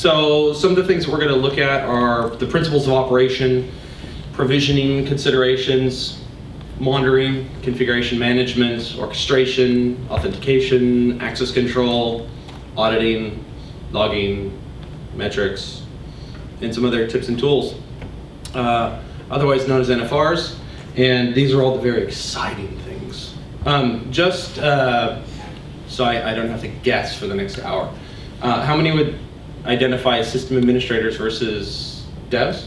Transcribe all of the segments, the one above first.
So some of the things that we're going to look at are the principles of operation, provisioning considerations, monitoring, configuration management, orchestration, authentication, access control, auditing, logging, metrics, and some other tips and tools, otherwise known as NFRs. And these are all the very exciting things. So I don't have to guess for the next hour. How many would identify as system administrators versus devs?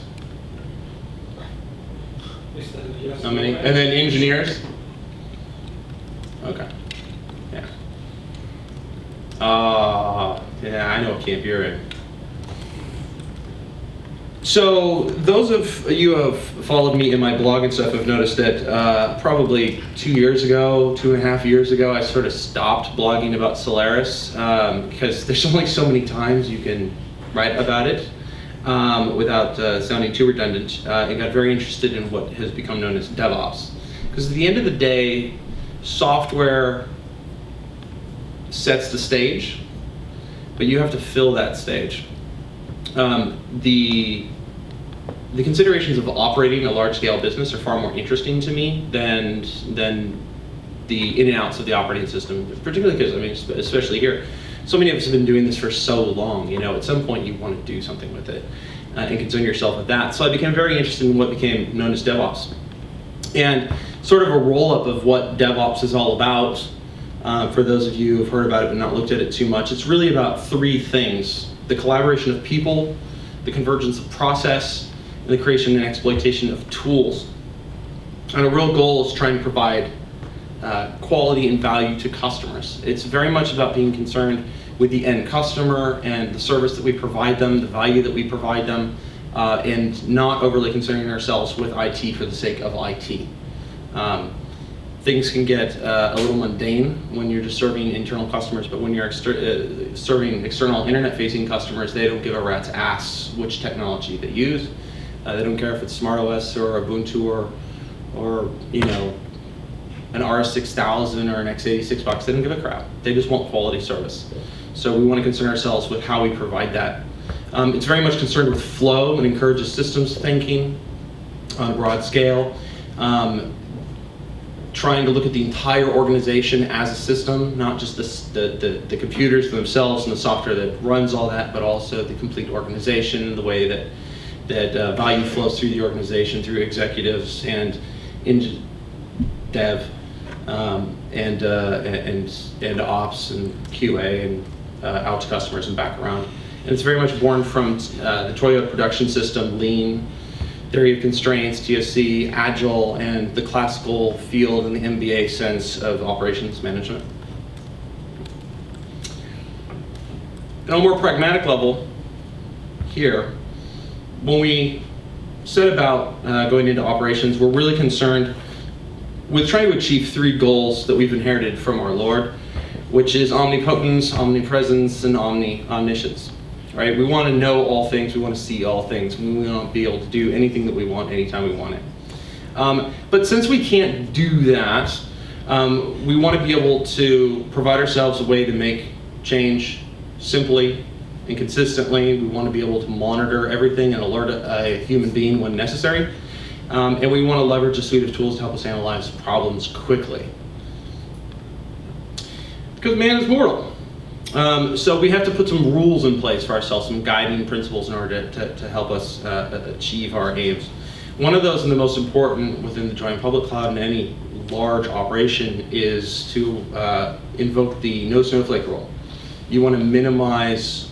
How many? And then engineers? Okay. Yeah. Yeah, I know what camp you're in. So those of you who have followed me in my blog and stuff have noticed that probably 2 years ago, 2.5 years ago, I sort of stopped blogging about Solaris because there's only so many times you can write about it without sounding too redundant, and got very interested in what has become known as DevOps. Because at the end of the day, software sets the stage, but you have to fill that stage. The considerations of operating a large-scale business are far more interesting to me than the in and outs of the operating system, particularly because, I mean, especially here, so many of us have been doing this for so long, you know, at some point you want to do something with it and concern yourself with that. So I became very interested in what became known as DevOps. And sort of a roll-up of what DevOps is all about, for those of you who have heard about it but not looked at it too much, it's really about three things: the collaboration of people, the convergence of process, and the creation and exploitation of tools. And a real goal is trying to provide quality and value to customers. It's very much about being concerned with the end customer and the service that we provide them, the value that we provide them, and not overly concerning ourselves with IT for the sake of IT. Things can get a little mundane when you're just serving internal customers, but when you're serving external internet-facing customers, they don't give a rat's ass which technology they use. They don't care if it's SmartOS or Ubuntu or you know, an RS6000 or an x86 box. They don't give a crap. They just want quality service. So we want to concern ourselves with how we provide that. It's very much concerned with flow and encourages systems thinking on a broad scale. Trying to look at the entire organization as a system, not just the computers themselves and the software that runs all that, but also the complete organization, the way that value flows through the organization, through executives and in dev and ops and QA and out to customers and back around. And it's very much born from the Toyota production system, Lean, theory of constraints, TSC, Agile, and the classical field and the MBA sense of operations management. On a more pragmatic level, here, when we set about going into operations, we're really concerned with trying to achieve three goals that we've inherited from our Lord, which is omnipotence, omnipresence, and omniscience. Right? We want to know all things, we want to see all things, we want to be able to do anything that we want anytime we want it. But since we can't do that, we want to be able to provide ourselves a way to make change simply and consistently. We want to be able to monitor everything and alert a human being when necessary. And we want to leverage a suite of tools to help us analyze problems quickly. Because man is mortal. So we have to put some rules in place for ourselves, some guiding principles in order to help us achieve our aims. One of those, and the most important within the joint public cloud and any large operation, is to invoke the no Snowflake Role. You want to minimize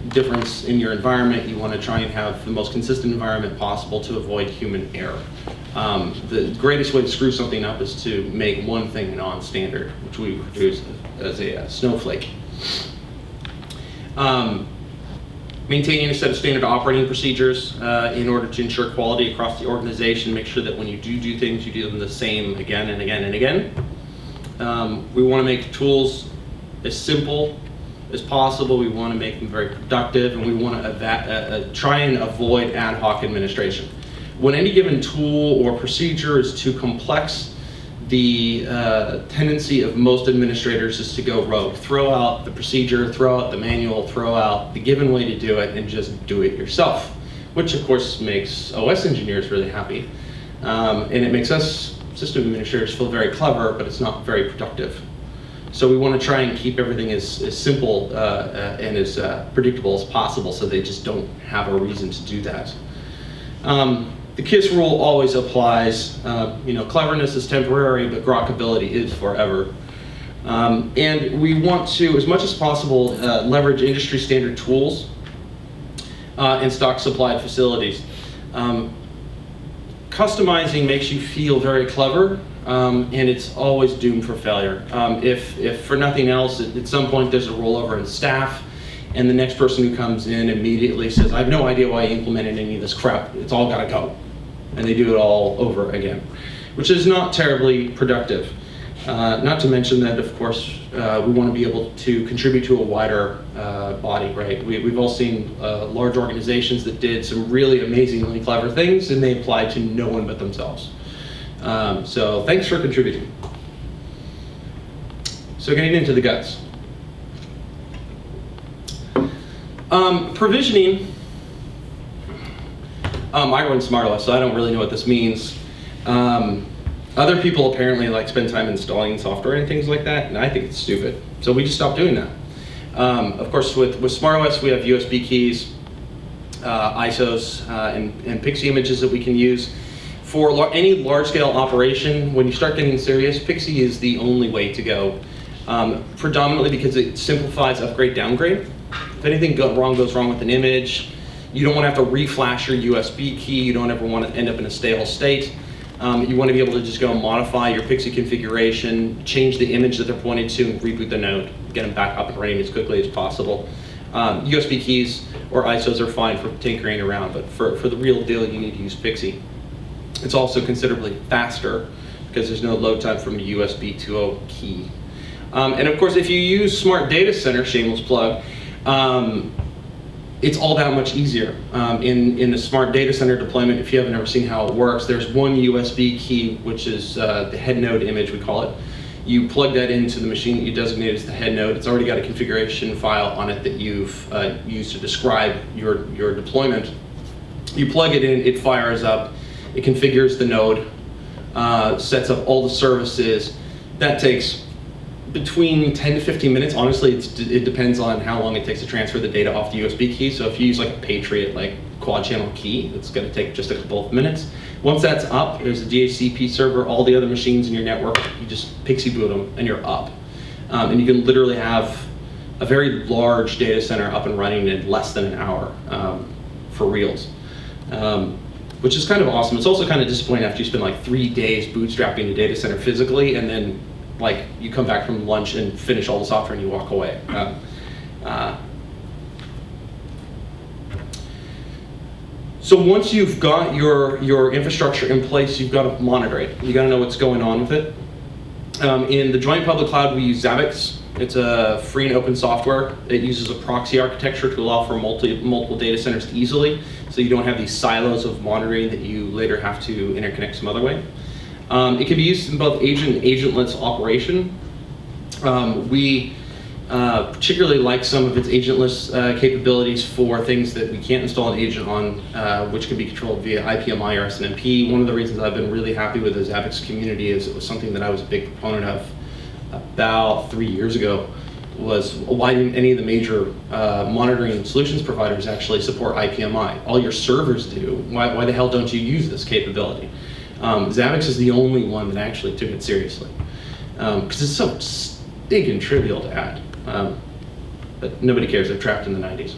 difference in your environment. You want to try and have the most consistent environment possible to avoid human error. The greatest way to screw something up is to make one thing non-standard, which we produce as a snowflake. Maintaining a set of standard operating procedures in order to ensure quality across the organization. Make sure that when you do things, you do them the same again and again and again. We want to make tools as simple as possible. We want to make them very productive, and we want to try and avoid ad hoc administration. When any given tool or procedure is too complex, the tendency of most administrators is to go rogue. Throw out the procedure, throw out the manual, throw out the given way to do it, and just do it yourself, which of course makes OS engineers really happy. And it makes us system administrators feel very clever, but it's not very productive. So we want to try and keep everything as simple and as predictable as possible, so they just don't have a reason to do that. The KISS rule always applies. Cleverness is temporary, but grokkability is forever. And we want to, as much as possible, leverage industry standard tools and stock supplied facilities. Customizing makes you feel very clever, and it's always doomed for failure. If for nothing else, at some point there's a rollover in staff, and the next person who comes in immediately says, I have no idea why you implemented any of this crap, it's all gotta go. And they do it all over again, which is not terribly productive. Not to mention that, of course, we want to be able to contribute to a wider body, right? We've all seen large organizations that did some really amazingly clever things, and they applied to no one but themselves. So thanks for contributing. So getting into the guts. Provisioning. I run SmartOS, so I don't really know what this means. Other people apparently spend time installing software and things like that, and I think it's stupid. So we just stopped doing that. Of course, with SmartOS, we have USB keys, ISOs, and PXE images that we can use. For any large-scale operation, when you start getting serious, PXE is the only way to go. Predominantly because it simplifies upgrade, downgrade. If anything goes wrong with an image, you don't want to have to reflash your USB key. You don't ever want to end up in a stale state. You want to be able to just go modify your PXE configuration, change the image that they're pointed to, and reboot the node, get them back up and running as quickly as possible. USB keys or ISOs are fine for tinkering around, but for the real deal, you need to use PXE. It's also considerably faster because there's no load time from a USB to a key. And of course, if you use Smart Data Center, shameless plug, it's all that much easier. In the Smart Data Center deployment, if you haven't ever seen how it works, there's one USB key, which is the head node image, we call it. You plug that into the machine that you designate as the head node. It's already got a configuration file on it that you've used to describe your deployment. You plug it in, it fires up, it configures the node, sets up all the services. That takes between 10 to 15 minutes. Honestly, it depends on how long it takes to transfer the data off the USB key. So if you use a Patriot quad channel key, it's going to take just a couple of minutes. Once that's up, there's a DHCP server, all the other machines in your network, you just PXE boot them and you're up. And you can literally have a very large data center up and running in less than an hour for reals. Which is kind of awesome. It's also kind of disappointing after you spend 3 days bootstrapping a data center physically, and then you come back from lunch and finish all the software and you walk away. So once you've got your infrastructure in place, you've got to monitor it. You got to know what's going on with it. In the joint public cloud, we use Zabbix. It's a free and open software. It uses a proxy architecture to allow for multiple data centers easily, so you don't have these silos of monitoring that you later have to interconnect some other way. It can be used in both agent and agentless operation. We particularly like some of its agentless capabilities for things that we can't install an agent on, which can be controlled via IPMI or SNMP. One of the reasons I've been really happy with the Zabbix community is it was something that I was a big proponent of about 3 years ago, was why didn't any of the major monitoring solutions providers actually support IPMI? All your servers do. Why the hell don't you use this capability? Zabbix is the only one that actually took it seriously, because it's so stinking trivial to add. But nobody cares, they're trapped in the 90s.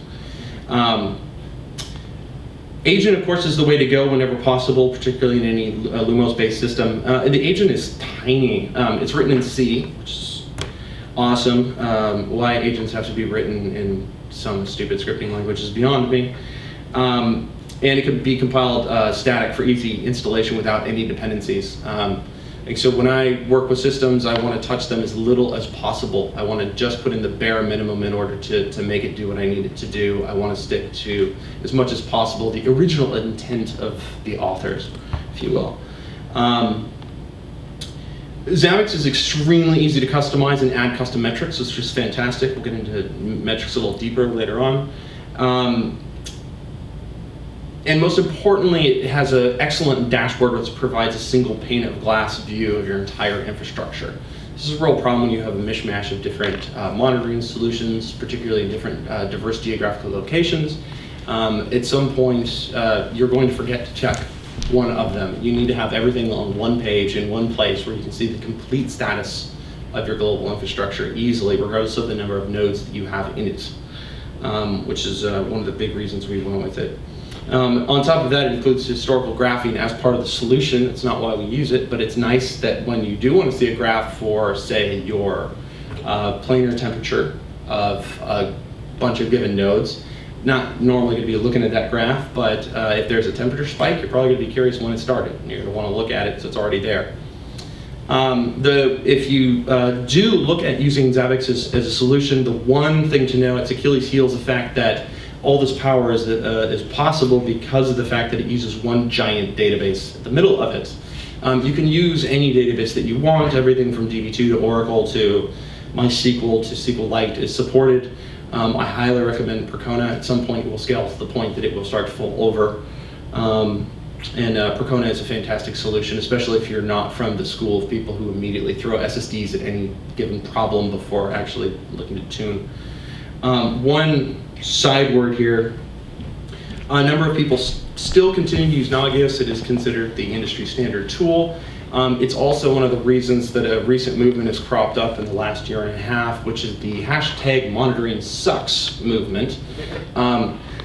Agent, of course, is the way to go whenever possible, particularly in any Lumos-based system. And the agent is tiny. It's written in C, which is awesome. Why agents have to be written in some stupid scripting language is beyond me. And it can be compiled static for easy installation without any dependencies. And so when I work with systems, I want to touch them as little as possible. I want to just put in the bare minimum in order to make it do what I need it to do. I want to stick to, as much as possible, the original intent of the authors, if you will. Zabbix is extremely easy to customize and add custom metrics. It's just fantastic. We'll get into metrics a little deeper later on. And most importantly, it has an excellent dashboard which provides a single pane of glass view of your entire infrastructure. This is a real problem when you have a mishmash of different monitoring solutions, particularly in different diverse geographical locations. At some point, you're going to forget to check one of them. You need to have everything on one page in one place where you can see the complete status of your global infrastructure easily, regardless of the number of nodes that you have in it, which is one of the big reasons we went with it. On top of that, it includes historical graphing as part of the solution. It's not why we use it, but it's nice that when you do want to see a graph for, say, your planar temperature of a bunch of given nodes, not normally going to be looking at that graph, but if there's a temperature spike, you're probably going to be curious when it started. You're going to want to look at it so it's already there. If you do look at using Zabbix as a solution, the one thing to know, its Achilles heel is the fact that all this power is possible because of the fact that it uses one giant database at the middle of it. You can use any database that you want. Everything from DB2 to Oracle to MySQL to SQLite is supported. I highly recommend Percona. At some point it will scale to the point that it will start to fall over. Percona is a fantastic solution, especially if you're not from the school of people who immediately throw SSDs at any given problem before actually looking to tune. One side word here, a number of people still continue to use Nagios. It is considered the industry standard tool. It's also one of the reasons that a recent movement has cropped up in the last year and a half, which is the hashtag monitoring sucks movement.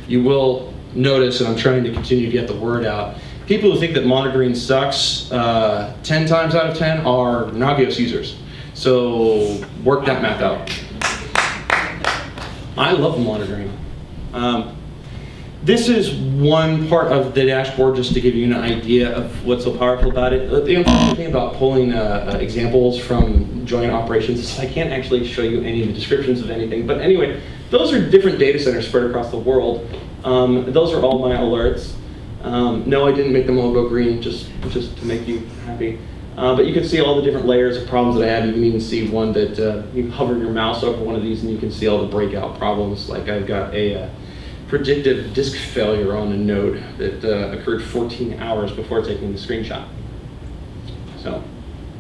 You will notice, and I'm trying to continue to get the word out, people who think that monitoring sucks 10 times out of 10 are Nagios users. So work that math out. I love monitoring. This is one part of the dashboard just to give you an idea of what's so powerful about it. The unfortunate thing about pulling examples from joint operations is I can't actually show you any of the descriptions of anything. But anyway, those are different data centers spread across the world. Those are all my alerts. No, I didn't make them all go green just to make you happy. But you can see all the different layers of problems that I have. You can even see one that you hover your mouse over one of these and you can see all the breakout problems. Like I've got a predictive disk failure on a node that occurred 14 hours before taking the screenshot. So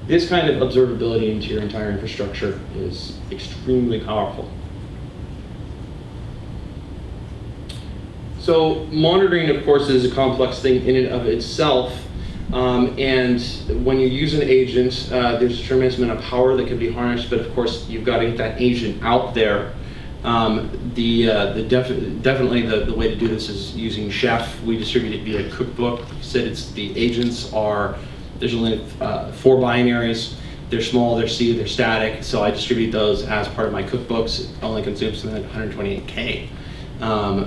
this kind of observability into your entire infrastructure is extremely powerful. So monitoring, of course, is a complex thing in and of itself. And when you use an agent, there's a tremendous amount of power that can be harnessed, but of course you've got to get that agent out there. Definitely the way to do this is using Chef. We distribute it via Cookbook. Said the agents there's only 4 binaries. They're small, they're C, they're static, so I distribute those as part of my cookbooks. It only consumes 128K.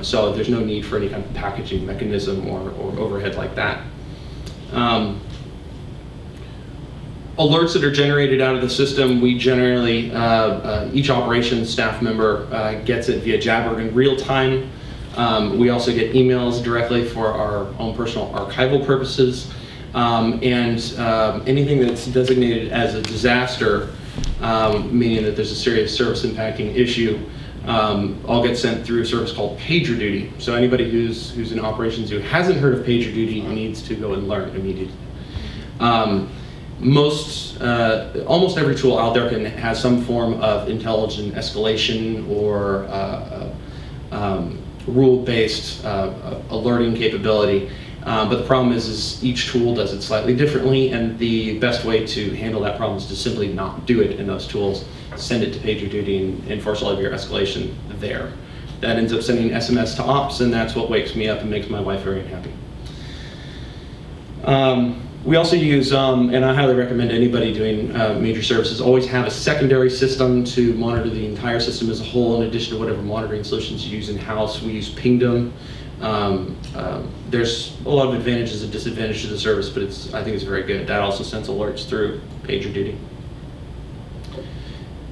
So there's no need for any kind of packaging mechanism or overhead like that. Alerts that are generated out of the system, we generally, each operations staff member gets it via Jabber in real time. We also get emails directly for our own personal archival purposes. And anything that's designated as a disaster, meaning that there's a serious service impacting issue, all get sent through a service called PagerDuty. So anybody who's in operations who hasn't heard of PagerDuty needs to go and learn it immediately. Almost every tool out there has some form of intelligent escalation or rule-based alerting capability. But the problem is each tool does it slightly differently, and the best way to handle that problem is to simply not do it in those tools. Send it to PagerDuty and enforce all of your escalation there. That ends up sending SMS to ops, and that's what wakes me up and makes my wife very unhappy. We also use, and I highly recommend anybody doing major services, always have a secondary system to monitor the entire system as a whole, in addition to whatever monitoring solutions you use in-house. We use Pingdom. There's a lot of advantages and disadvantages to the service, but I think it's very good. That also sends alerts through PagerDuty.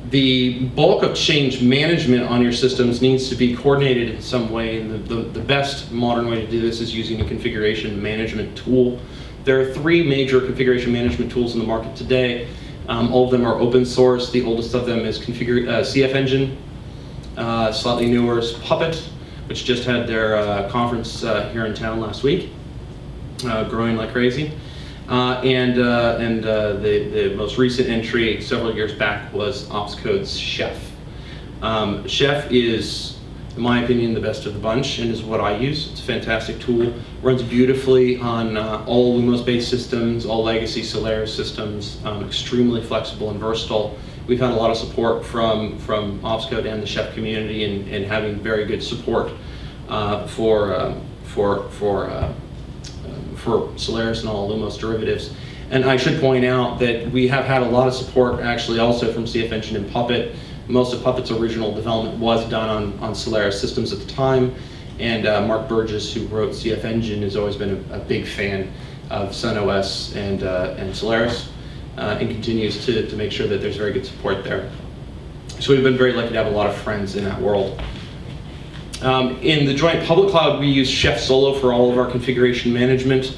The bulk of change management on your systems needs to be coordinated in some way, and the best modern way to do this is using a configuration management tool. There are 3 major configuration management tools in the market today. All of them are open source. The oldest of them is CF Engine. Slightly newer is Puppet, which just had their conference here in town last week, growing like crazy. And the most recent entry several years back was OpsCode's Chef. Chef is, in my opinion, the best of the bunch and is what I use. It's a fantastic tool. Runs beautifully on all illumos-based systems, all legacy Solaris systems, extremely flexible and versatile. We've had a lot of support from OpsCode and the Chef community and having very good support for Solaris and all illumos derivatives. And I should point out that we have had a lot of support actually also from CF Engine and Puppet. Most of Puppet's original development was done on Solaris systems at the time, and Mark Burgess, who wrote CF Engine, has always been a big fan of SunOS and Solaris, and continues to make sure that there's very good support there. So we've been very lucky to have a lot of friends in that world. In the joint public cloud, we use Chef Solo for all of our configuration management.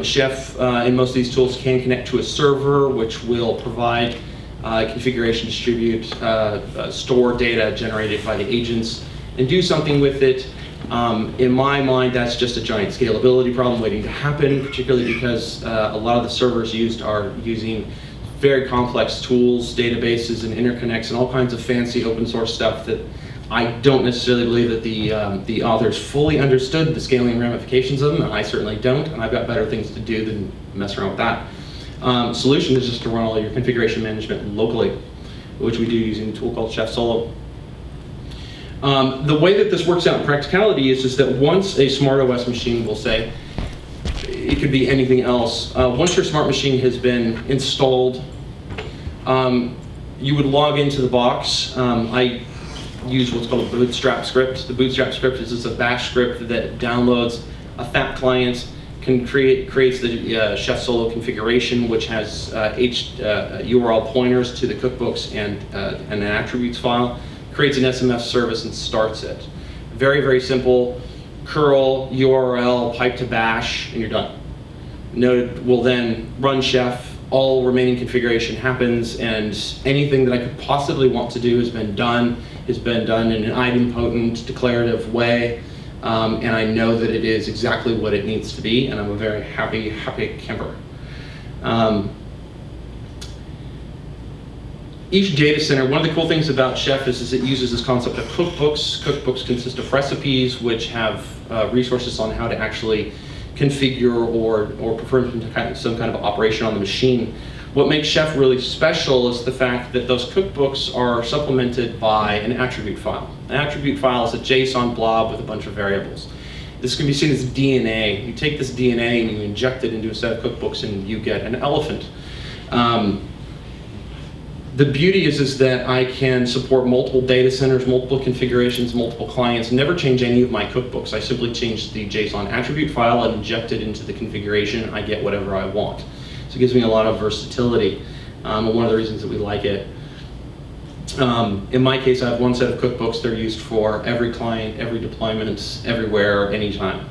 Chef, in most of these tools, can connect to a server, which will provide configuration, distribute, store data generated by the agents, and do something with it. In my mind, that's just a giant scalability problem waiting to happen, particularly because a lot of the servers used are using very complex tools, databases, and interconnects, and all kinds of fancy open source stuff that I don't necessarily believe that the authors fully understood the scaling ramifications of them, and I certainly don't, and I've got better things to do than mess around with that. Solution is just to run all your configuration management locally, which we do using a tool called Chef Solo. The way that this works out in practicality is that once a SmartOS machine, will say, it could be anything else, once your smart machine has been installed, you would log into the box. I use what's called a Bootstrap Script. The Bootstrap Script is just a bash script that downloads a fat client, creates the Chef Solo configuration, which has URL pointers to the cookbooks and an attributes file, creates an SMF service and starts it. Very, very simple. Curl, URL, pipe to bash, and you're done. Node will then run Chef. All remaining configuration happens, and anything that I could possibly want to do has been done in an idempotent, declarative way, and I know that it is exactly what it needs to be, and I'm a very happy camper. Each data center, one of the cool things about Chef is it uses this concept of cookbooks. Cookbooks consist of recipes which have resources on how to actually configure or perform some kind of operation on the machine. What makes Chef really special is the fact that those cookbooks are supplemented by an attribute file. An attribute file is a JSON blob with a bunch of variables. This can be seen as DNA. You take this DNA and you inject it into a set of cookbooks and you get an elephant. The beauty is that I can support multiple data centers, multiple configurations, multiple clients, never change any of my cookbooks. I simply change the JSON attribute file and inject it into the configuration. I get whatever I want. So it gives me a lot of versatility, and one of the reasons that we like it. In my case, I have one set of cookbooks. They're used for every client, every deployment, everywhere, anytime.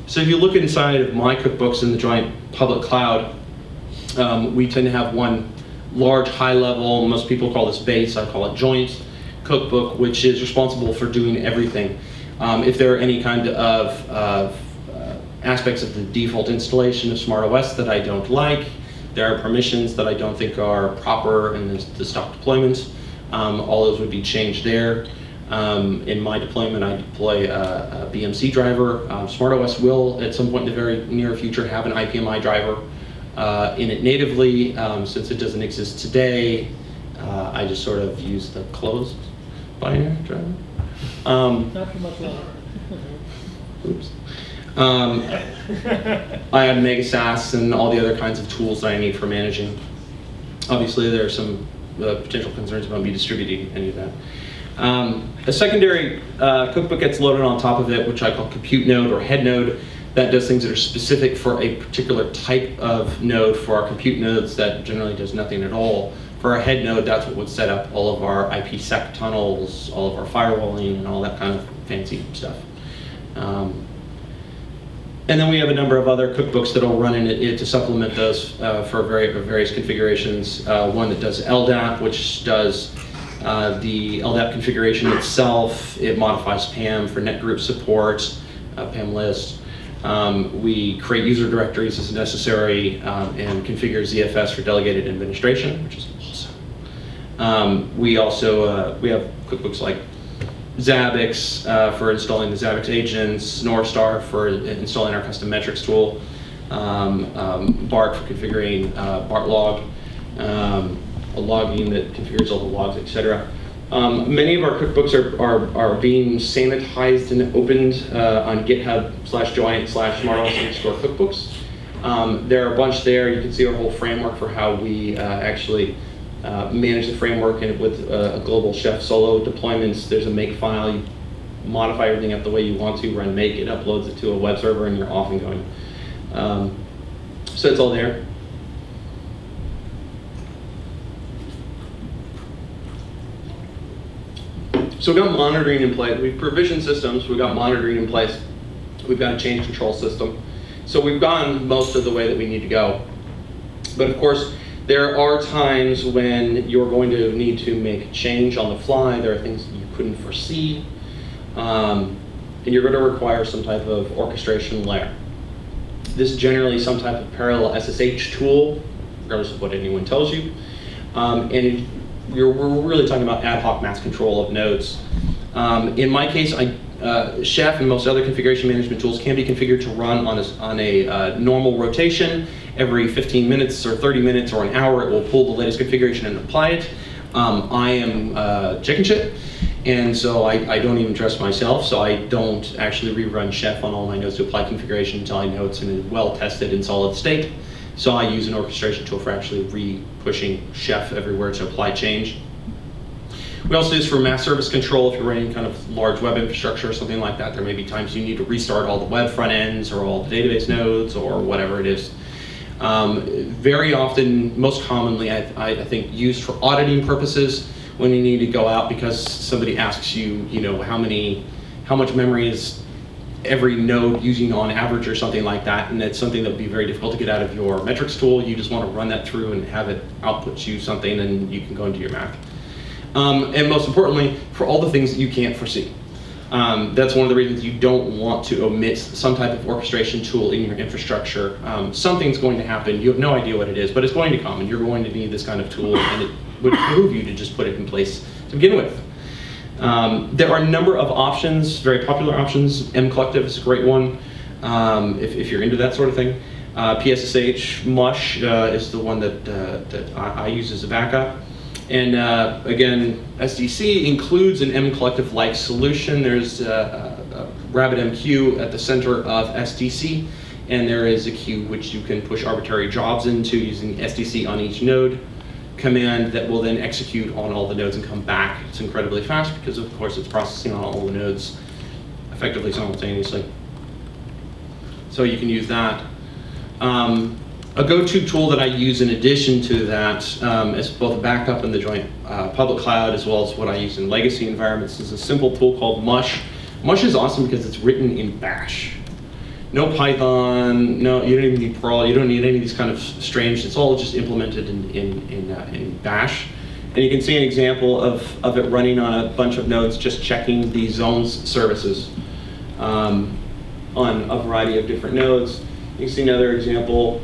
So if you look inside of my cookbooks in the joint public cloud, we tend to have one large, high-level, most people call this base, I call it joint cookbook, which is responsible for doing everything. If there are any kind of aspects of the default installation of SmartOS that I don't like, there are permissions that I don't think are proper in the stock deployment, all those would be changed there. In my deployment, I deploy a BMC driver. SmartOS will, at some point in the very near future, have an IPMI driver in it natively. Since it doesn't exist today, I just sort of use the closed binary driver. Not for much longer. Oops. I have MegaSAS and all the other kinds of tools that I need for managing. Obviously, there are some potential concerns about me distributing any of that. A secondary cookbook gets loaded on top of it, which I call compute node or head node. That does things that are specific for a particular type of node. For our compute nodes, that generally does nothing at all. For our head node, that's what would set up all of our IPsec tunnels, all of our firewalling, and all that kind of fancy stuff. And then we have a number of other cookbooks that will run in it to supplement those for various configurations. One that does LDAP, which does the LDAP configuration itself. It modifies PAM for netgroup support, PAM list. We create user directories as necessary and configure ZFS for delegated administration, which is awesome. We also we have cookbooks like Zabbix for installing the Zabbix agents, Northstar for installing our custom metrics tool, BART for configuring BART log, a logging that configures all the logs, etc. Many of our cookbooks are being sanitized and opened on GitHub/join/SmartOS_cookbooks. There are a bunch there. You can see our whole framework for how we actually manage the framework, and with a global chef solo deployments, there's a make file. You modify everything up the way you want to, run make, it uploads it to a web server, and you're off and going. So it's all there. So we've got monitoring in place. We've provisioned systems, we've got monitoring in place. We've got a change control system. So we've gone most of the way that we need to go. But of course, there are times when you're going to need to make a change on the fly. There are things that you couldn't foresee. And you're going to require some type of orchestration layer. This is generally some type of parallel SSH tool, regardless of what anyone tells you. We're really talking about ad hoc mass control of nodes. In my case, Chef and most other configuration management tools can be configured to run on a normal rotation. Every 15 minutes or 30 minutes or an hour, it will pull the latest configuration and apply it. I am chicken shit, and so I don't even trust myself, so I don't actually rerun Chef on all my nodes to apply configuration until I know it's in a well-tested and solid state. So I use an orchestration tool for actually re-pushing Chef everywhere to apply change. We also use for mass service control. If you're running kind of large web infrastructure or something like that, there may be times you need to restart all the web front ends or all the database nodes or whatever it is. Very often, most commonly, I think used for auditing purposes when you need to go out because somebody asks you, how much memory is every node using on average or something like that, and it's something that would be very difficult to get out of your metrics tool. You just want to run that through and have it output you something, and you can go into your math. And most importantly, for all the things that you can't foresee. That's one of the reasons you don't want to omit some type of orchestration tool in your infrastructure. Something's going to happen, you have no idea what it is, but it's going to come, and you're going to need this kind of tool, and it would behoove you to just put it in place to begin with. There are a number of options, very popular options. mcollective is a great one if you're into that sort of thing. PSSH Mush is the one that I use as a backup. And again, SDC includes an mcollective-like solution. There's RabbitMQ at the center of SDC, and there is a queue which you can push arbitrary jobs into using SDC on each node command that will then execute on all the nodes and come back. It's incredibly fast because, of course, it's processing on all the nodes effectively simultaneously. So you can use that. A go-to tool that I use in addition to that is both a backup in the joint public cloud as well as what I use in legacy environments is a simple tool called Mush. Mush is awesome because it's written in Bash. No Python, no, you don't even need Perl, you don't need any of these kind of strange, it's all just implemented in Bash. And you can see an example of it running on a bunch of nodes just checking the zones services on a variety of different nodes. You can see another example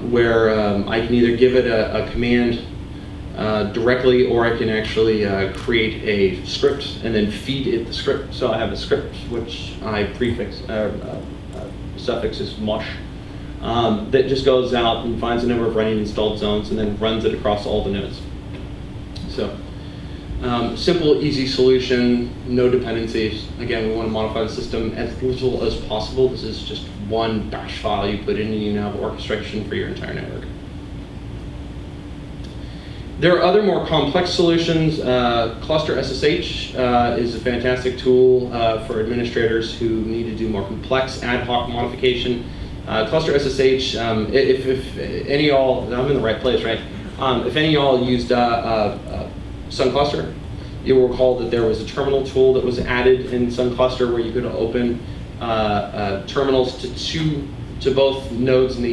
where I can either give it a command directly, or I can actually create a script and then feed it the script. So I have a script which I prefix, suffix is mush, that just goes out and finds a number of running installed zones and then runs it across all the nodes. So simple, easy solution, no dependencies. Again, we want to modify the system as little as possible. This is just one bash file you put in and you now have orchestration for your entire network. There are other more complex solutions. Cluster SSH is a fantastic tool for administrators who need to do more complex ad hoc modification. Cluster SSH, if any of y'all, I'm in the right place, right? If any of y'all used Sun Cluster, you will recall that there was a terminal tool that was added in Sun Cluster where you could open terminals to both nodes in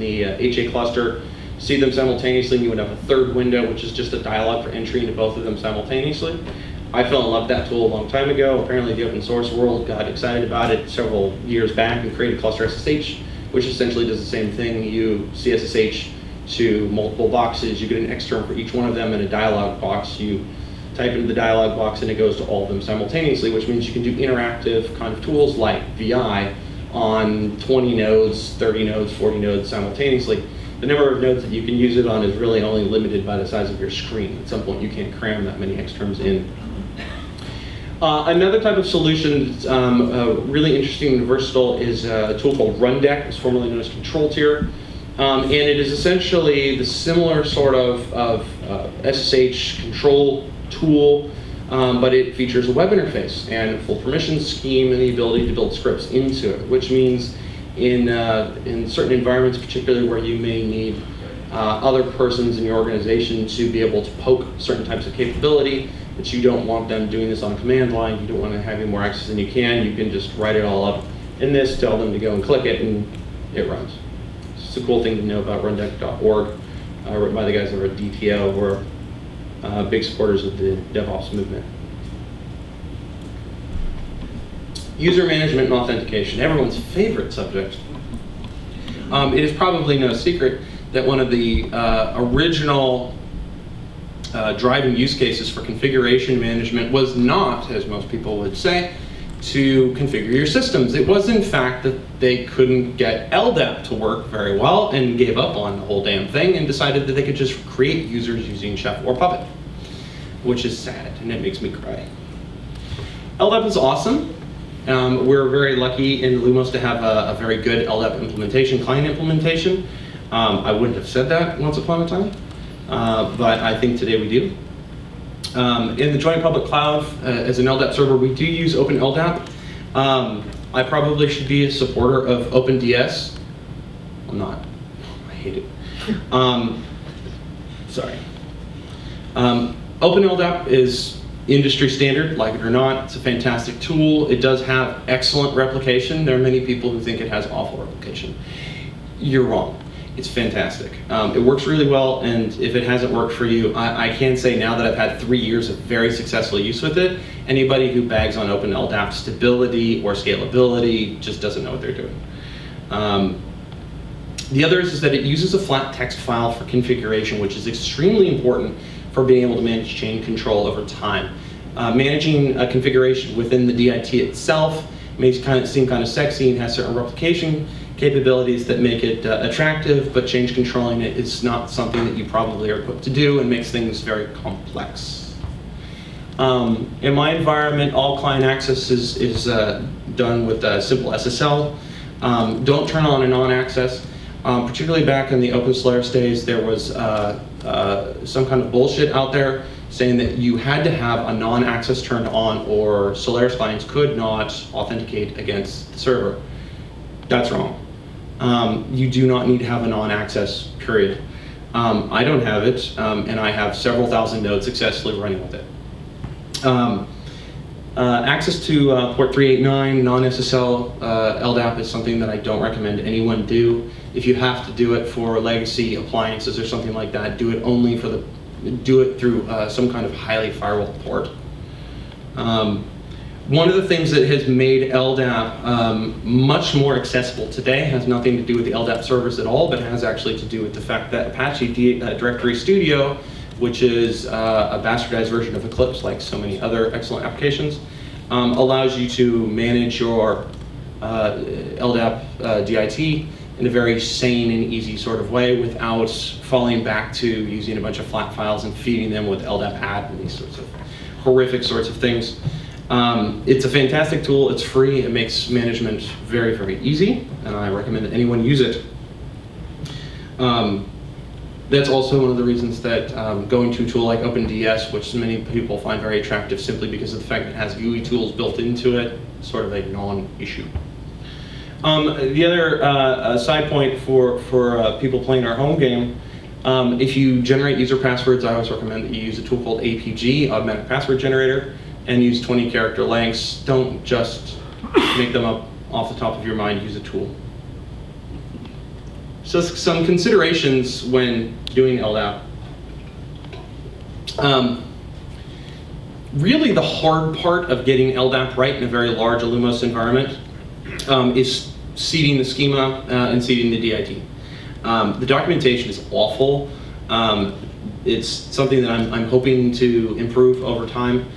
the HA cluster, see them simultaneously, and you would have a third window, which is just a dialog for entry into both of them simultaneously. I fell in love with that tool a long time ago. Apparently the open source world got excited about it several years back and created cluster SSH, which essentially does the same thing. You CSSH to multiple boxes, you get an extern for each one of them in a dialog box. You type into the dialog box and it goes to all of them simultaneously, which means you can do interactive kind of tools like VI on 20 nodes, 30 nodes, 40 nodes simultaneously. The number of nodes that you can use it on is really only limited by the size of your screen. At some point you can't cram that many externs in. Another type of solution that's really interesting and versatile is a tool called Rundeck. It's formerly known as Control Tier. And it is essentially the similar sort of SSH control tool, but it features a web interface and a full permissions scheme and the ability to build scripts into it, which means in certain environments, particularly where you may need other persons in your organization to be able to poke certain types of capability, but you don't want them doing this on a command line, you don't want to have any more access than you can just write it all up in this, tell them to go and click it, and it runs. It's a cool thing to know about rundeck.org, written by the guys over at DTO, who are big supporters of the DevOps movement. User management and authentication, everyone's favorite subject. It is probably no secret that one of the original driving use cases for configuration management was not, as most people would say, to configure your systems. It was in fact that they couldn't get LDAP to work very well and gave up on the whole damn thing and decided that they could just create users using Chef or Puppet, which is sad and it makes me cry. LDAP is awesome. We're very lucky in Illumos to have a very good LDAP implementation, client implementation. I wouldn't have said that once upon a time, but I think today we do. In the joint public cloud, as an LDAP server, we do use Open LDAP. I probably should be a supporter of OpenDS. I'm not. I hate it. Sorry. Open LDAP is industry standard, like it or not. It's a fantastic tool. It does have excellent replication. There are many people who think it has awful replication. You're wrong. It's fantastic. It works really well, and if it hasn't worked for you, I can say now that I've had 3 years of very successful use with it, anybody who bags on Open LDAP stability or scalability just doesn't know what they're doing. The other is that it uses a flat text file for configuration, which is extremely important for being able to manage change control over time. Managing a configuration within the DIT itself may seem kind of sexy and has certain replication capabilities that make it attractive, but change controlling it is not something that you probably are equipped to do and makes things very complex. In my environment, all client access is done with simple SSL. Don't turn on and on access. Particularly back in the Open Solaris days, there was some kind of bullshit out there saying that you had to have a non-access turned on or Solaris clients could not authenticate against the server. That's wrong. You do not need to have a non-access, period. I don't have it, and I have several thousand nodes successfully running with it. Access to port 389, non-SSL LDAP is something that I don't recommend anyone do. If you have to do it for legacy appliances or something like that, do it through some kind of highly firewall port. One of the things that has made LDAP much more accessible today has nothing to do with the LDAP servers at all, but has actually to do with the fact that Apache Directory Studio, which is a bastardized version of Eclipse, like so many other excellent applications, allows you to manage your LDAP DIT in a very sane and easy sort of way without falling back to using a bunch of flat files and feeding them with LDAP add and these sorts of horrific sorts of things. It's a fantastic tool, it's free, it makes management very, very easy, and I recommend that anyone use it. That's also one of the reasons that going to a tool like OpenDS, which many people find very attractive simply because of the fact that it has GUI tools built into it, is sort of a non-issue. The other side point for people playing our home game, if you generate user passwords, I always recommend that you use a tool called APG, Automatic Password Generator, and use 20-character lengths. Don't just make them up off the top of your mind, use a tool. So some considerations when doing LDAP. Really the hard part of getting LDAP right in a very large illumos environment is seeding the schema and seeding the DIT. The documentation is awful. It's something that I'm hoping to improve over time.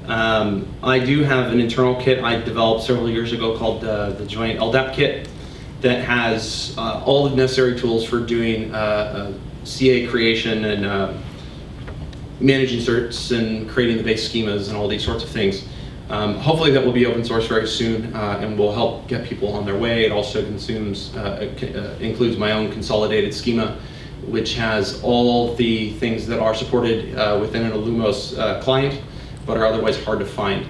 I do have an internal kit I developed several years ago called the Joint LDAP Kit that has all the necessary tools for doing CA creation and managing certs and creating the base schemas and all these sorts of things. Hopefully that will be open source very soon and will help get people on their way. It also includes my own consolidated schema, which has all the things that are supported within an illumos client, but are otherwise hard to find.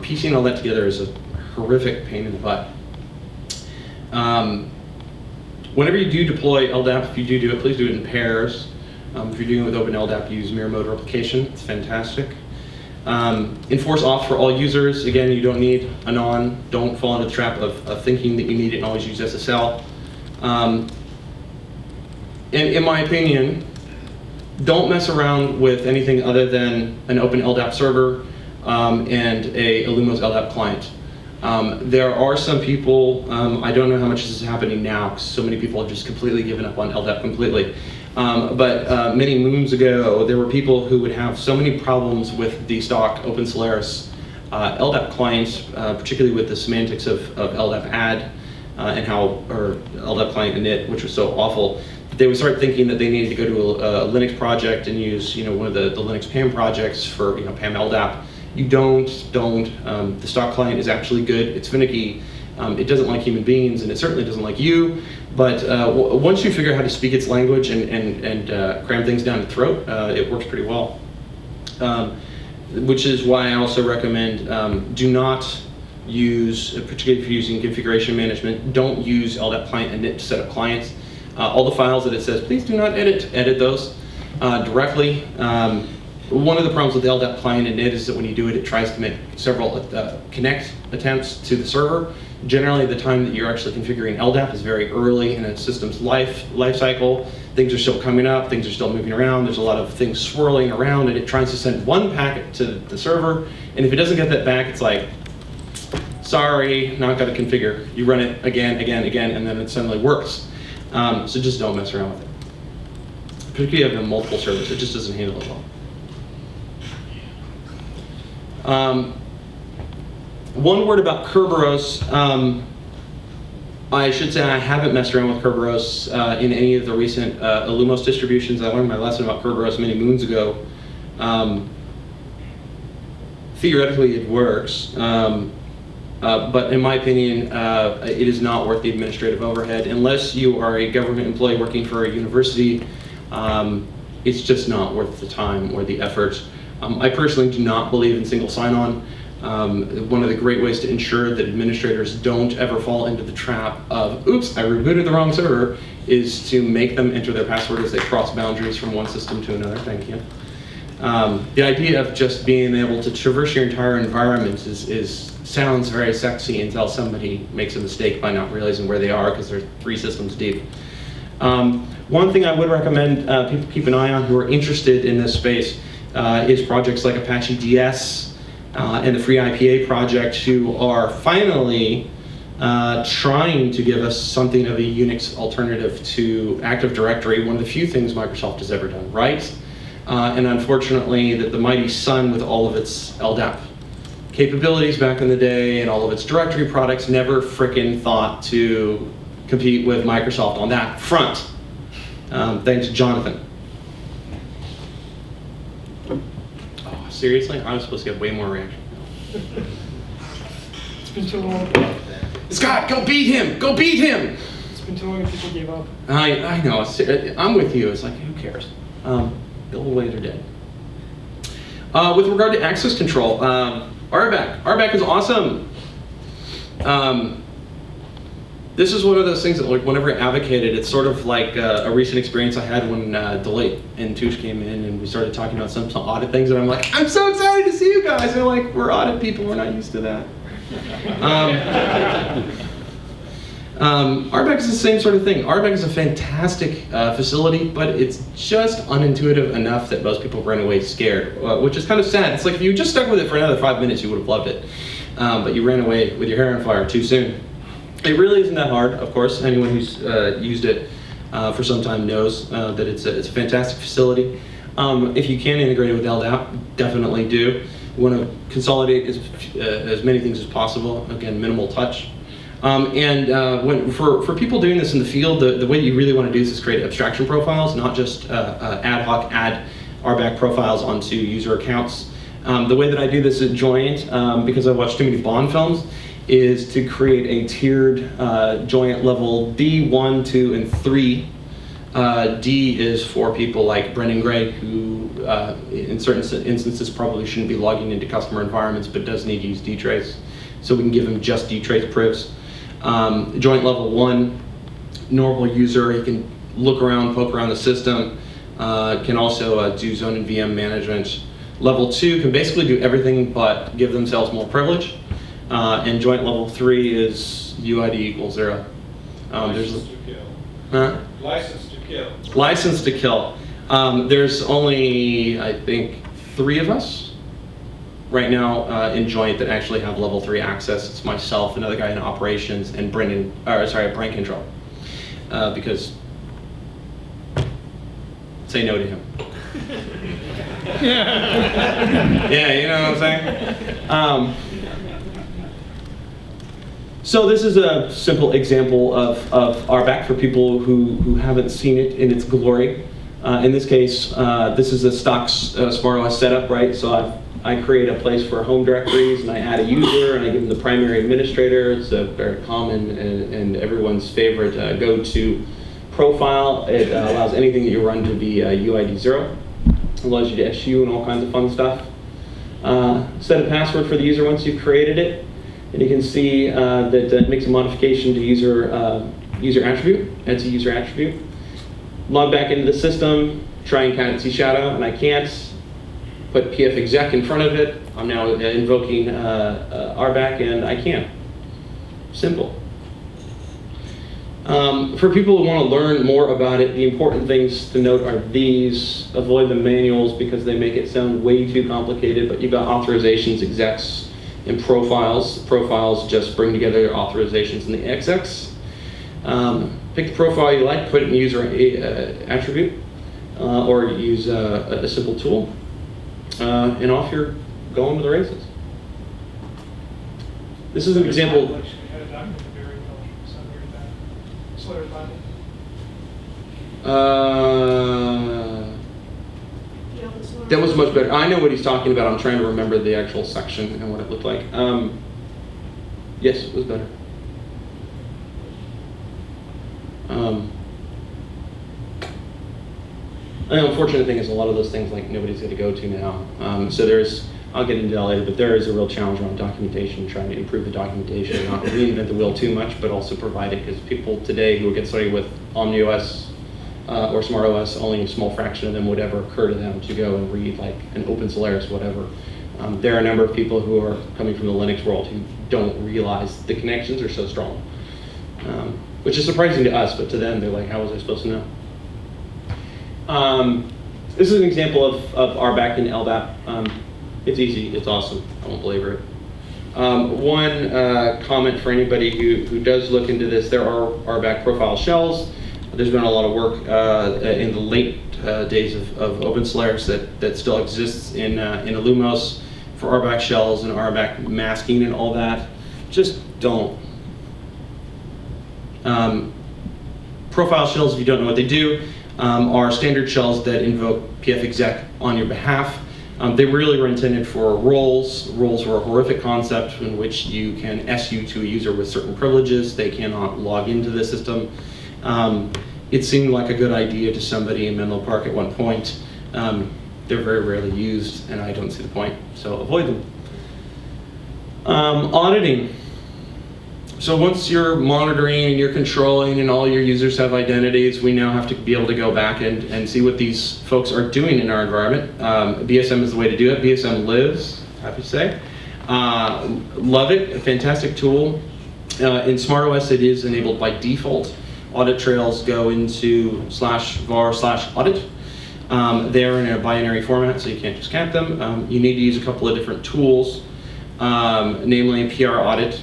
Piecing all that together is a horrific pain in the butt. Whenever you do deploy LDAP, if you do it, please do it in pairs. If you're doing it with OpenLDAP, use mirror mode replication. It's fantastic. Enforce auth for all users. Again, you don't need anon. Don't fall into the trap of thinking that you need it and always use SSL. And in my opinion, don't mess around with anything other than an OpenLDAP server and a illumos LDAP client. There are some people, I don't know how much this is happening now because so many people have just completely given up on LDAP completely. But many moons ago, there were people who would have so many problems with the stock Open Solaris LDAP clients, particularly with the semantics of LDAP add and or LDAP client init, which was so awful. They would start thinking that they needed to go to a Linux project and use, one of the Linux PAM projects for, PAM LDAP. You don't. The stock client is actually good. It's finicky. It doesn't like human beings, and it certainly doesn't like you. But once you figure out how to speak its language and cram things down the throat, it works pretty well. Which is why I also recommend do not use, particularly if you're using configuration management, don't use LDAP client init to set up clients. All the files that it says, please do not edit those directly. One of the problems with LDAP client init is that when you do it, it tries to make several connect attempts to the server. Generally, the time that you're actually configuring LDAP is very early in a system's life cycle. Things are still coming up, things are still moving around, there's a lot of things swirling around, and it tries to send one packet to the server, and if it doesn't get that back, it's like, sorry, not gonna configure. You run it again, and then it suddenly works. So just don't mess around with it. Particularly if you have multiple servers, it just doesn't handle it well. One word about Kerberos. I should say I haven't messed around with Kerberos in any of the recent illumos distributions. I learned my lesson about Kerberos many moons ago. Theoretically, it works. But in my opinion, it is not worth the administrative overhead. Unless you are a government employee working for a university, it's just not worth the time or the effort. I personally do not believe in single sign-on. One of the great ways to ensure that administrators don't ever fall into the trap of, oops, I rebooted the wrong server, is to make them enter their password as they cross boundaries from one system to another. Thank you. The idea of just being able to traverse your entire environment sounds very sexy until somebody makes a mistake by not realizing where they are because they're 3 systems deep. One thing I would recommend people keep an eye on who are interested in this space is projects like Apache DS and the Free IPA project, who are finally trying to give us something of a Unix alternative to Active Directory, one of the few things Microsoft has ever done right. And unfortunately, that the mighty Sun, with all of its LDAP capabilities back in the day and all of its directory products, never frickin' thought to compete with Microsoft on that front. Thanks, Jonathan. Oh, seriously? I was supposed to get way more reaction. It's been too long. Scott, go beat him! Go beat him! It's been too long and people gave up. I know. I'm with you. It's like, who cares? The old ways are dead. With regard to access control, RBAC. RBAC is awesome. This is one of those things that, like, whenever I advocated, it's sort of like a recent experience I had when Deloitte and Touche came in and we started talking about some audit things, and I'm like, I'm so excited to see you guys. They're like, we're audit people, we're not used to that. RBAC is the same sort of thing. RBAC is a fantastic facility, but it's just unintuitive enough that most people run away scared, which is kind of sad. It's like if you just stuck with it for another 5 minutes, you would have loved it. But you ran away with your hair on fire too soon. It really isn't that hard, of course. Anyone who's used it for some time knows that it's a fantastic facility. If you can integrate it with LDAP, definitely do. You want to consolidate as many things as possible. Again, minimal touch. For people doing this in the field, the way you really want to do this is create abstraction profiles, not just ad hoc add RBAC profiles onto user accounts. The way that I do this at Joint, because I've watched too many Bond films, is to create a tiered Joint level D, 1, 2, and 3. D is for people like Brendan Gregg, who in certain instances probably shouldn't be logging into customer environments, but does need to use dtrace. So we can give him just dtrace proofs. Joint level 1, normal user, he can look around, poke around the system, can also do zone and VM management. Level 2 can basically do everything but give themselves more privilege. And joint level 3 is UID equals 0. License to kill. License to kill. License to kill. There's only, I think, 3 of us right now in Joint that actually have level 3 access. It's myself, another guy in operations, and brain control. Because say no to him. Yeah, you know what I'm saying? So this is a simple example of RBAC for people who haven't seen it in its glory. In this case, this is a stock SmartOS setup, right? So I create a place for home directories, and I add a user, and I give them the primary administrator. It's a very common and everyone's favorite go-to profile. It allows anything that you run to be UID 0. It allows you to SU and all kinds of fun stuff. Set a password for the user once you've created it. And you can see that it makes a modification to user attribute. It's a user attribute. Log back into the system, try and cat C shadow, and I can't. Put pf exec in front of it. I'm now invoking RBAC, and I can. Simple. For people who want to learn more about it, the important things to note are these. Avoid the manuals because they make it sound way too complicated, but you've got authorizations, execs, and profiles. Profiles just bring together your authorizations and the execs. Pick the profile you like, put it in user attribute, or use a simple tool, and off you're going to the races. This is an example. That was much better. I know what he's talking about. I'm trying to remember the actual section and what it looked like. Yes, it was better. The unfortunate thing is a lot of those things like nobody's going to go to now. So there's, I'll get into that later, but there is a real challenge around documentation, trying to improve the documentation, not reinvent the wheel too much, but also provide it, because people today who get started with OmniOS or SmartOS, only a small fraction of them would ever occur to them to go and read like an Open Solaris, whatever. There are a number of people who are coming from the Linux world who don't realize the connections are so strong, which is surprising to us, but to them, they're like, how was I supposed to know? This is an example of RBAC and LDAP. It's easy, it's awesome, I won't belabor it. One comment for anybody who does look into this, there are RBAC profile shells. There's been a lot of work in the late days of Open Solaris that still exists in illumos for RBAC shells and RBAC masking and all that. Just don't. Profile shells, if you don't know what they do, are standard shells that invoke pfexec on your behalf. They really were intended for roles. Roles were a horrific concept in which you can SU to a user with certain privileges. They cannot log into the system. It seemed like a good idea to somebody in Menlo Park at one point. They're very rarely used, and I don't see the point, so avoid them. Auditing. So once you're monitoring and you're controlling and all your users have identities, we now have to be able to go back and see what these folks are doing in our environment. Vsm is the way to do it. Vsm lives, happy to say. Love it, a fantastic tool. In SmartOS, it is enabled by default. Audit Trails go into /var/audit. They're in a binary format, so you can't just count them. You need to use a couple of different tools, namely PR Audit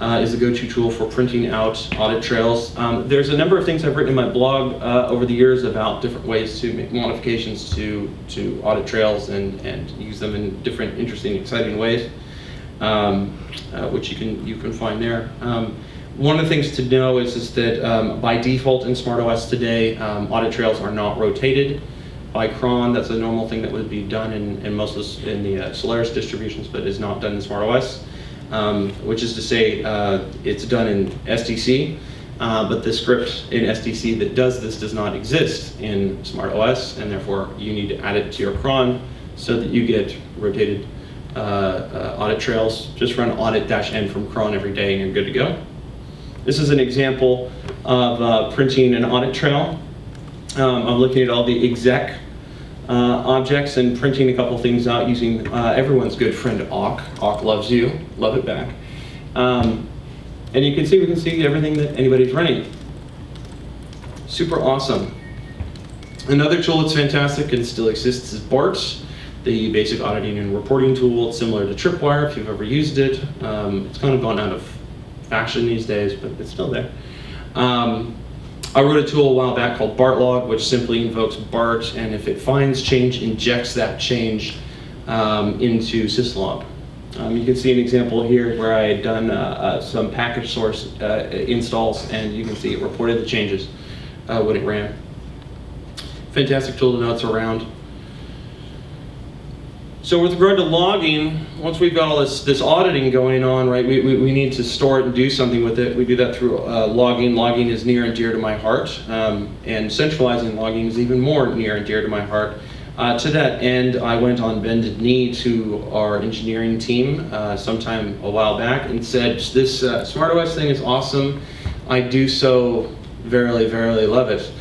is the go-to tool for printing out audit trails. There's a number of things I've written in my blog over the years about different ways to make modifications to audit trails and use them in different, interesting, exciting ways, which you can find there. One of the things to know is that by default in SmartOS today, audit trails are not rotated by cron. That's a normal thing that would be done in most of the Solaris distributions, but is not done in SmartOS. Which is to say, it's done in SDC, but the script in SDC that does this does not exist in SmartOS, and therefore you need to add it to your cron so that you get rotated audit trails. Just run audit-n from cron every day and you're good to go. This is an example of printing an audit trail. I'm looking at all the exec objects and printing a couple things out using everyone's good friend awk. Awk loves you, love it back. And we can see everything that anybody's running. Super awesome. Another tool that's fantastic and still exists is BART, the basic auditing and reporting tool. It's similar to Tripwire if you've ever used it. It's kind of gone out of fashion these days, but it's still there. I wrote a tool a while back called BARTlog, which simply invokes BART, and if it finds change, injects that change into Syslog. You can see an example here where I had done some package source installs, and you can see it reported the changes when it ran. Fantastic tool to know it's around. So with regard to logging, once we've got all this auditing going on, right, we need to store it and do something with it. We do that through logging. Logging is near and dear to my heart, and centralizing logging is even more near and dear to my heart. To that end, I went on bended knee to our engineering team sometime a while back and said, this SmartOS thing is awesome. I do so verily, verily love it.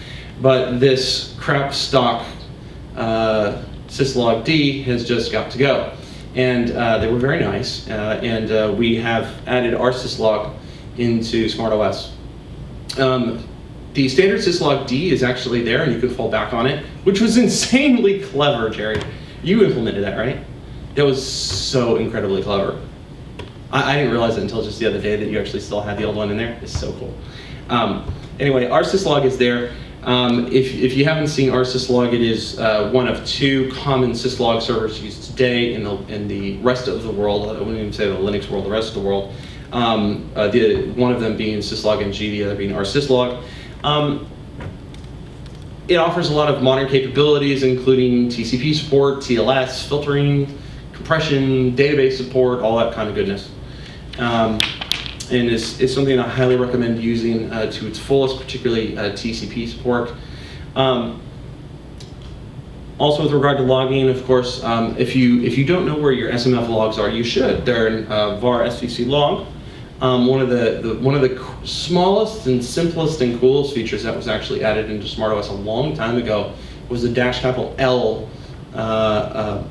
But this crap stock Syslog D has just got to go. And they were very nice, and we have added our Syslog into SmartOS. The standard Syslog D is actually there, and you can fall back on it, which was insanely clever, Jerry. You implemented that, right? That was so incredibly clever. I didn't realize it until just the other day that you actually still had the old one in there. It's so cool. Anyway, our Syslog is there. If you haven't seen our Syslog, it is one of two common Syslog servers used today in the rest of the world. I wouldn't even say the Linux world, the rest of the world. One of them being Syslog NG, the other being our Syslog. It offers a lot of modern capabilities, including TCP support, TLS, filtering, compression, database support, all that kind of goodness. And it's something I highly recommend using to its fullest, particularly TCP support. Also, with regard to logging, of course, if you don't know where your SMF logs are, you should. They're in var svc log. One of the smallest and simplest and coolest features that was actually added into SmartOS a long time ago was the -L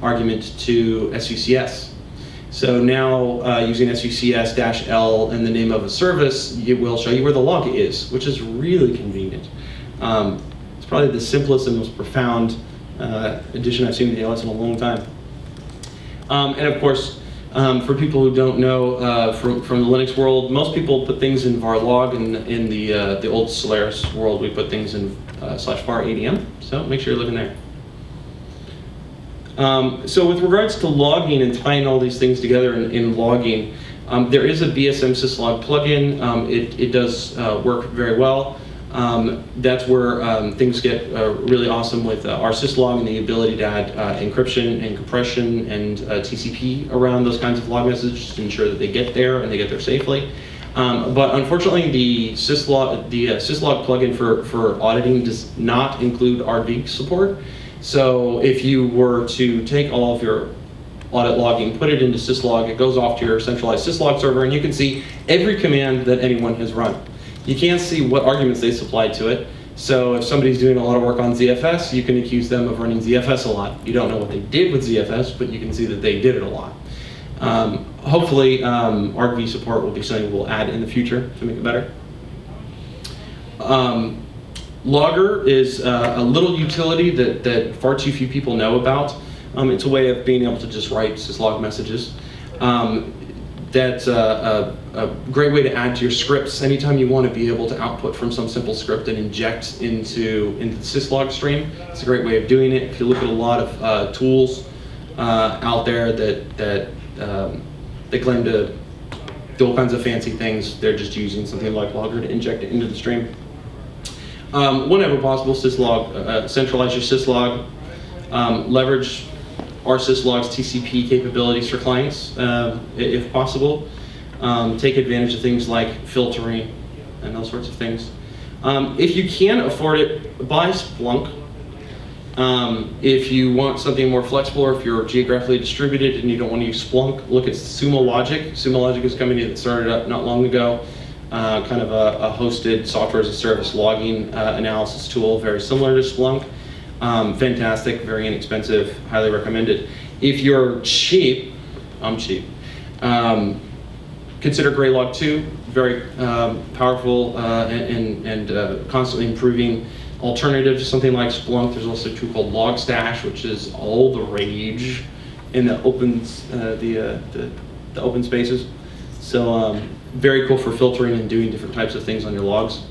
argument to SVCS. So now using SVCS-L and the name of a service, it will show you where the log is, which is really convenient. It's probably the simplest and most profound addition I've seen to the OS in a long time. And of course, for people who don't know from the Linux world, most people put things in var log, and in the old Solaris world, we put things in /var adm. So make sure you're looking there. So with regards to logging and tying all these things together in logging, there is a Vsm Syslog Plugin. It does work very well. That's where things get really awesome with our Syslog and the ability to add encryption and compression and TCP around those kinds of log messages to ensure that they get there and they get there safely. But unfortunately, the Syslog plugin for auditing does not include RV support. So if you were to take all of your audit logging, put it into Syslog, it goes off to your centralized Syslog server, and you can see every command that anyone has run. You can't see what arguments they supplied to it. So if somebody's doing a lot of work on ZFS, you can accuse them of running ZFS a lot. You don't know what they did with ZFS, but you can see that they did it a lot. Hopefully, argv support will be something we'll add in the future to make it better. Logger is a little utility that far too few people know about. It's a way of being able to just write syslog messages. That's a great way to add to your scripts. Anytime you want to be able to output from some simple script and inject into the syslog stream, it's a great way of doing it. If you look at a lot of tools out there that claim to do all kinds of fancy things, they're just using something like Logger to inject it into the stream. Whenever possible, syslog, centralize your syslog, leverage our syslog's TCP capabilities for clients, if possible. Take advantage of things like filtering and those sorts of things. If you can afford it, buy Splunk. If you want something more flexible, or if you're geographically distributed and you don't want to use Splunk, look at Sumo Logic. Sumo Logic is a company that started up not long ago. Kind of a hosted software as a service logging analysis tool, very similar to Splunk. Fantastic, very inexpensive, highly recommended. If you're cheap, I'm cheap, consider Graylog 2, very powerful and constantly improving alternative to something like Splunk. There's also a tool called Logstash, which is all the rage in the the open spaces. So very cool for filtering and doing different types of things on your logs.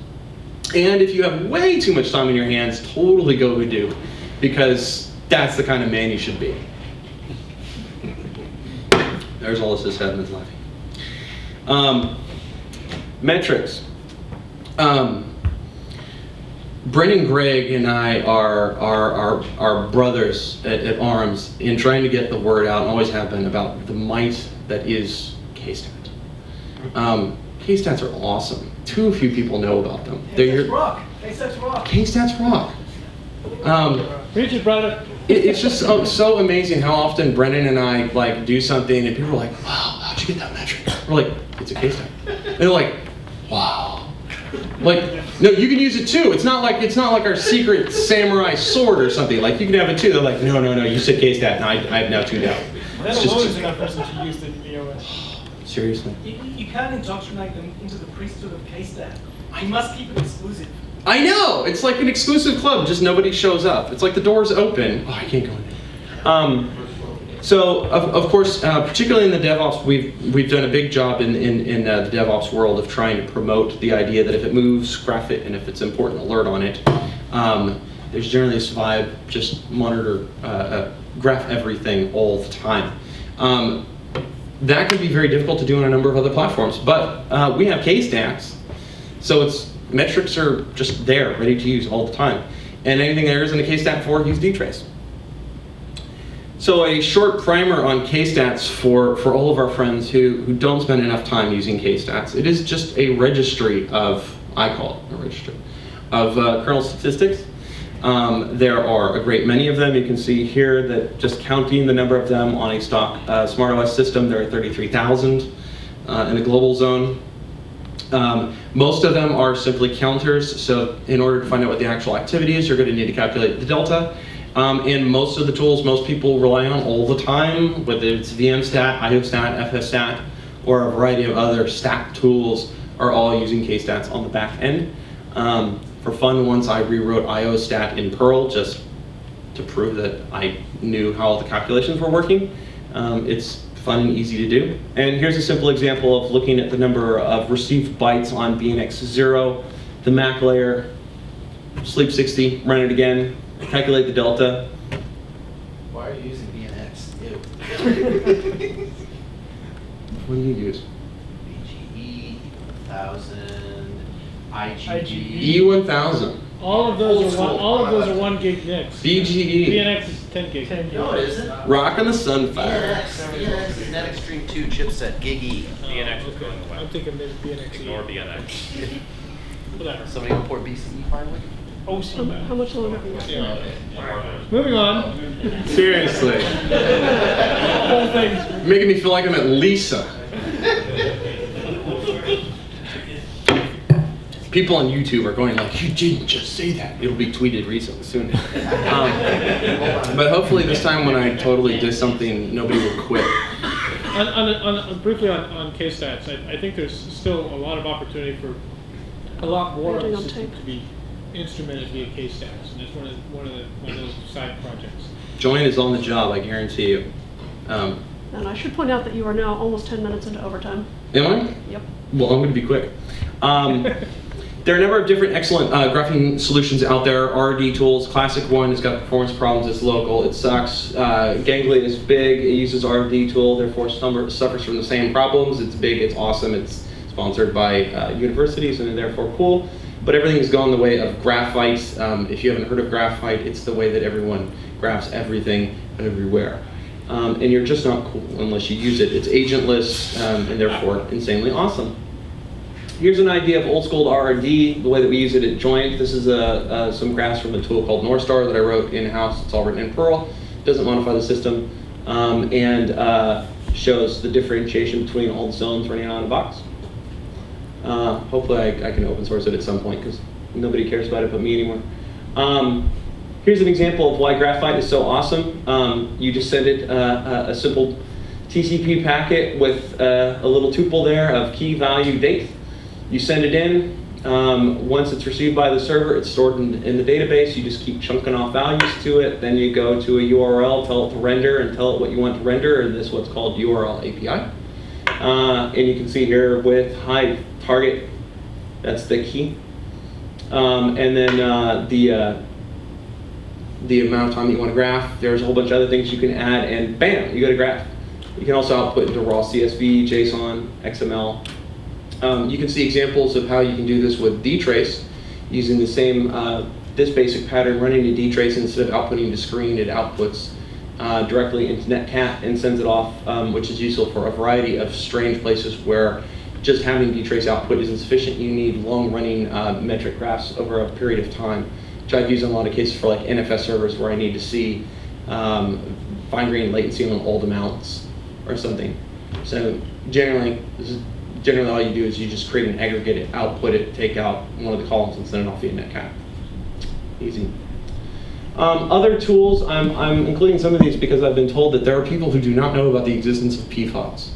And if you have way too much time in your hands, totally go Hadoop, because that's the kind of man you should be. There's all this admin's laughing. Metrics. Brendan Gregg and I are brothers at arms in trying to get the word out, and always have been, about the might that is KStat. KStats are awesome. Too few people know about them. KStats rock. KStats rock. KStats rock. Preach it, brother. It's just so amazing how often Brendan and I like do something and people are like, "Wow, how'd you get that metric?" We're like, "It's a KStat." And they're like, "Wow." Like, no, you can use it too. It's not like our secret samurai sword or something. Like, you can have it too. They're like, "No, you said KStat, and I've now tuned out." That alone is enough person to use the VOS. Seriously. You can't indoctrinate them into the priesthood of KStat. You must keep it exclusive. I know! It's like an exclusive club, just nobody shows up. It's like the door's open. Oh, I can't go in. So, of course, particularly in the DevOps, we've done a big job in the DevOps world of trying to promote the idea that if it moves, graph it, and if it's important, alert on it. There's generally this vibe, just monitor, graph everything all the time. That can be very difficult to do on a number of other platforms, but we have KStats, so metrics are just there, ready to use all the time. And anything there isn't a KStat for, use dtrace. So a short primer on KStats for all of our friends who don't spend enough time using KStats. It is just a registry of, I call it a registry, of kernel statistics. There are a great many of them. You can see here that just counting the number of them on a stock SmartOS system, there are 33,000 in the global zone. Most of them are simply counters, so in order to find out what the actual activity is, you're going to need to calculate the delta. And most of the tools most people rely on all the time, whether it's VMstat, IOstat, FSstat, or a variety of other stat tools, are all using KStats on the back end. For fun, once I rewrote IOstat in Perl just to prove that I knew how all the calculations were working. It's fun and easy to do. And here's a simple example of looking at the number of received bytes on BNX0, the MAC layer, sleep 60, run it again, calculate the delta. Why are you using BNX? Ew. What do you use? BGE, 1000, IGE. E1000. All of those are 1 gig NICs. BGE. BNX is 10 gig. No, it isn't. Rockin' the Sunfire. BNX is NetExtreme 2 chipset, Gig-E. BNX is going away. I'm thinking maybe BNX. Ignore BNX. Whatever. Somebody gonna port BCE finally? Oh, so bad. How much longer have we got? Moving on. Seriously. Whole thing's Making me feel like I'm at Lisa. People on YouTube are going like, "You didn't just say that." It'll be tweeted recently soon. But hopefully this time when I totally did something, nobody will quit. Briefly on case stats, I think there's still a lot of opportunity for a lot more of the system to be instrumented via case stats, and that's one of those side projects. Join is on the job, I guarantee you. And I should point out that you are now almost 10 minutes into overtime. Am I? Yep. Well, I'm going to be quick. There are a number of different excellent graphing solutions out there. RD tools, classic one, it's got performance problems, it's local, it sucks. Gangly is big, it uses RD tool, therefore suffers from the same problems. It's big, it's awesome, it's sponsored by universities and therefore cool. But everything's gone the way of Graphite. If you haven't heard of Graphite, it's the way that everyone graphs everything everywhere. And you're just not cool unless you use it. It's agentless and therefore insanely awesome. Here's an idea of old school RD, the way that we use it at Joint. This is some graphs from a tool called Northstar that I wrote in-house. It's all written in Perl. Doesn't modify the system and shows the differentiation between all the zones running out of the box. Hopefully I can open source it at some point because nobody cares about it but me anymore. Here's an example of why Graphite is so awesome. You just send it a simple TCP packet with a little tuple there of key, value, date. You send it in. Once it's received by the server, it's stored in the database. You just keep chunking off values to it. Then you go to a URL, tell it to render, and tell it what you want to render, and this is what's called URL API. And you can see here with hide target, that's the key. And then the amount of time that you want to graph. There's a whole bunch of other things you can add, and bam, you got a graph. You can also output into raw CSV, JSON, XML. You can see examples of how you can do this with dtrace, using the same, this basic pattern, running to dtrace instead of outputting to screen, it outputs directly into netcat and sends it off, which is useful for a variety of strange places where just having dtrace output isn't sufficient. You need long-running metric graphs over a period of time, which I've used in a lot of cases for like NFS servers where I need to see fine-grained latency on old amounts or something. So generally, all you do is you just create an aggregate, output it, take out one of the columns and send it off via netcat. Easy. Other tools, I'm including some of these because I've been told that there are people who do not know about the existence of P files.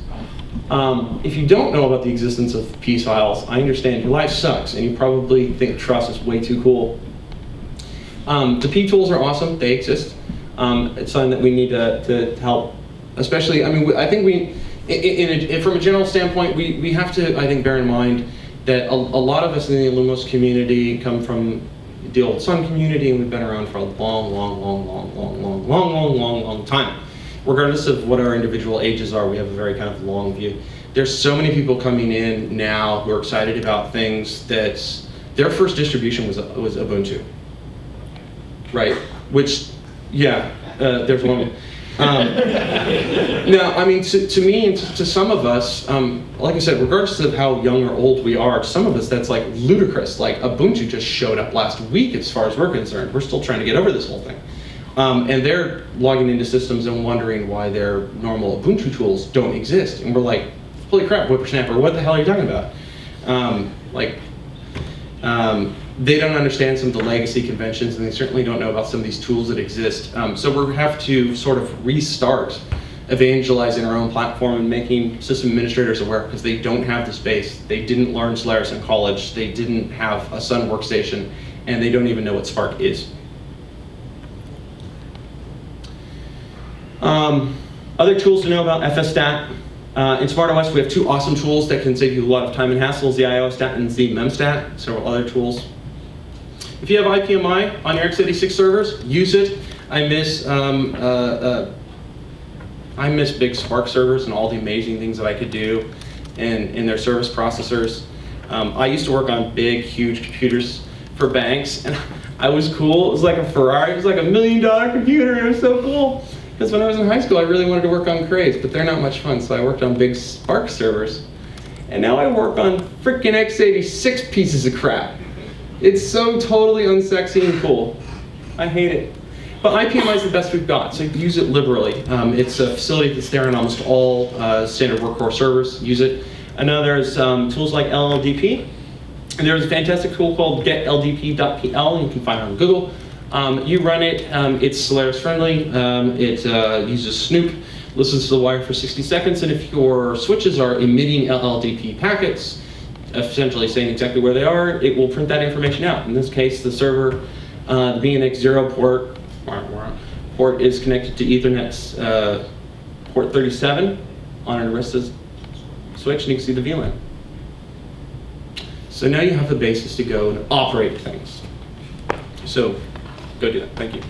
If you don't know about the existence of P files, I understand your life sucks and you probably think Truss is way too cool. The P tools are awesome, they exist. It's something that we need to help, especially, I mean, I think from a general standpoint, we have to, I think, bear in mind that a lot of us in the illumos community come from the old Sun community, and we've been around for a long time. Regardless of what our individual ages are, we have a very kind of long view. There's so many people coming in now who are excited about things that their first distribution was Ubuntu, right? Which, yeah, there's one. No, I mean, to me and to some of us, like I said, regardless of how young or old we are, some of us that's like ludicrous. Like Ubuntu just showed up last week as far as we're concerned. We're still trying to get over this whole thing. And they're logging into systems and wondering why their normal Ubuntu tools don't exist. And we're like, holy crap, whippersnapper, what the hell are you talking about? They don't understand some of the legacy conventions, and they certainly don't know about some of these tools that exist. So we have to sort of restart evangelizing our own platform and making system administrators aware, because they don't have the space. They didn't learn Solaris in college. They didn't have a Sun workstation, and they don't even know what Spark is. Other tools to know about, FSStat. In SmartOS, we have two awesome tools that can save you a lot of time and hassle, ZIOstat and ZMemstat, several other tools. If you have IPMI on your x86 servers, use it. I miss big Spark servers and all the amazing things that I could do in their service processors. I used to work on big, huge computers for banks, and I was cool. It was like a Ferrari. It was like $1 million computer, and it was so cool. Because when I was in high school, I really wanted to work on Craze, but they're not much fun, so I worked on big Spark servers. And now I work on freaking x86 pieces of crap. It's so totally unsexy and cool. I hate it. But IPMI is the best we've got, so use it liberally. It's a facility that's there on almost all standard workhorse servers. Use it. I know there's tools like LLDP, and there's a fantastic tool called getldp.pl. You can find it on Google. You run it, it's Solaris friendly, it uses Snoop. listens to the wire for 60 seconds, and if your switches are emitting LLDP packets, essentially saying exactly where they are, it will print that information out. In this case, the server, the BNX 0 port is connected to Ethernet's port 37 on an Arista switch, and you can see the VLAN. So now you have the basis to go and operate things. So go do that. Thank you.